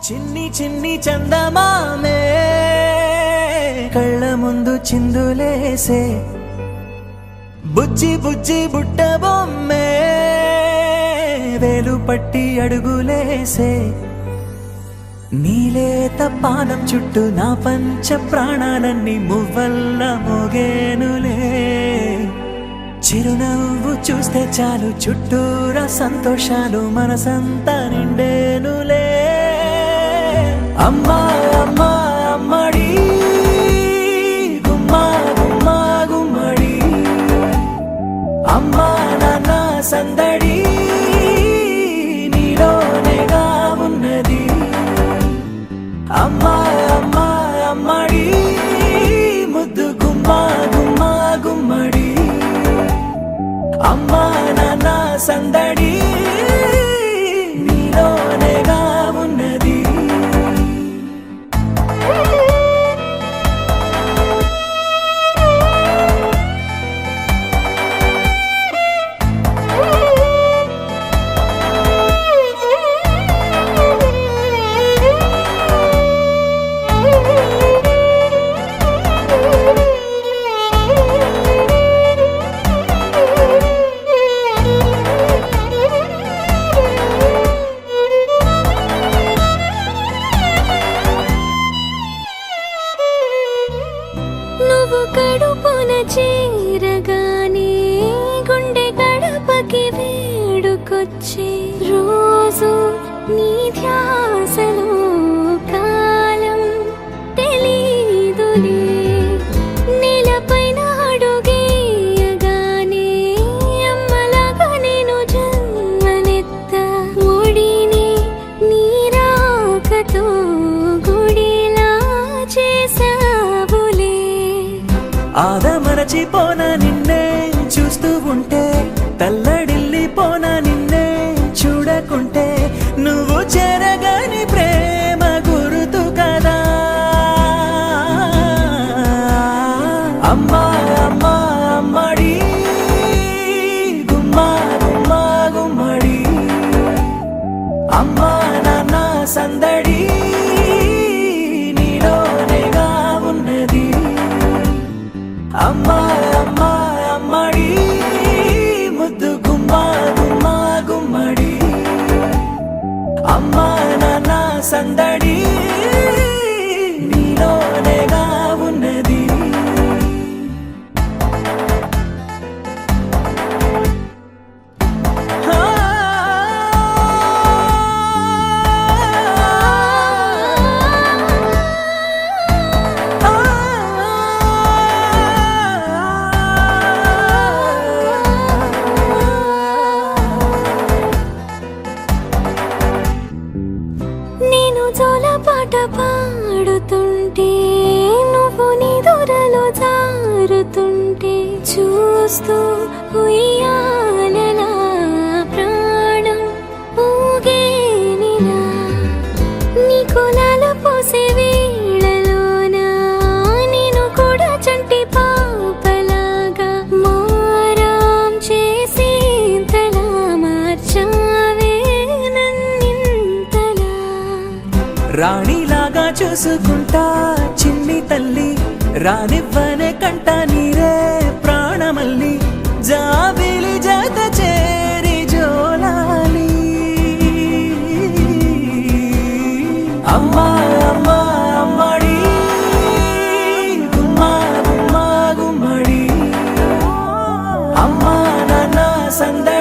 చిన్ని చిన్ని చందమామే కళ్ళ ముందు చిందులేసే బుజ్జి బుజ్జి బుట్ట బొమ్మే వేలు పట్టి అడుగులేసే నీలేత పానం చుట్టూ నా పంచ ప్రాణాలన్నీ మువ్వల్ల మోగేనులే చిరునవ్వు చూస్తే చాలు చుట్టూరా సంతోషాలు మనసంతా నిండేనులే అమ్మా అమ్మా అమ్మడి గుమ్మా గుమ్మా గుమ్మడి అమ్మా నాన్న సందడి నీలోనేగా ఉన్నది అమ్మా అమ్మా అమ్మడి ముద్దు గుమ్మా గుమ్మా గుమ్మడి అమ్మా నాన్న సందడి నీలోనేగా ఉన్నది కడుపున చేరగానే గుండె గడపకి వేడుకొచ్చే రోజు నీ ధ్యాసలో కాలం తెలీదులే నేలపైన అడుగేయగానే అమ్మలాగా నేను జన్మనెత్త ఒడిని నీ రాకతో గుడిలా చేసావులే ఆదమరచిపోన నిన్నే చూస్తూ ఉంటే తల్లడిల్లిపోన నిన్నే చూడకుంటే నువ్వు చెరగని ప్రేమ గురుతు కదా అమ్మా అమ్మా అమ్మడి గుమ్మా గుమ్మా గుమ్మడి అమ్మా నాన్న సందడి నీలోనేగా ఉన్నది అమ్మా అమ్మా అమ్మడి ముద్దు గుమ్మా గుమ్మా గుమ్మడి అమ్మా నాన్న సందడి నీలోనేగా ఉన్నది నేను జోలపాట పాడుతుంటే నువ్వు నీ దూరలో జారుతుంటే చూస్తూ ఉయ్యాలలా ప్రాణం ఊగేనిలా నీ కులాల పోసే వేళలోనా నేను కూడా చంటి పాపలాగా మారాం చేసేంతలా మార్చావే నన్నింతలా రాణిలాగా చూసుకుంటా చిన్ని తల్లి రానివ్వనే కంట నీరే ప్రాణమల్లి జాబిలి జత చేరి జోలాలి అమ్మా అమ్మా అమ్మడి గుమ్మా గుమ్మా గుమ్మడి అమ్మా నాన్న సందడి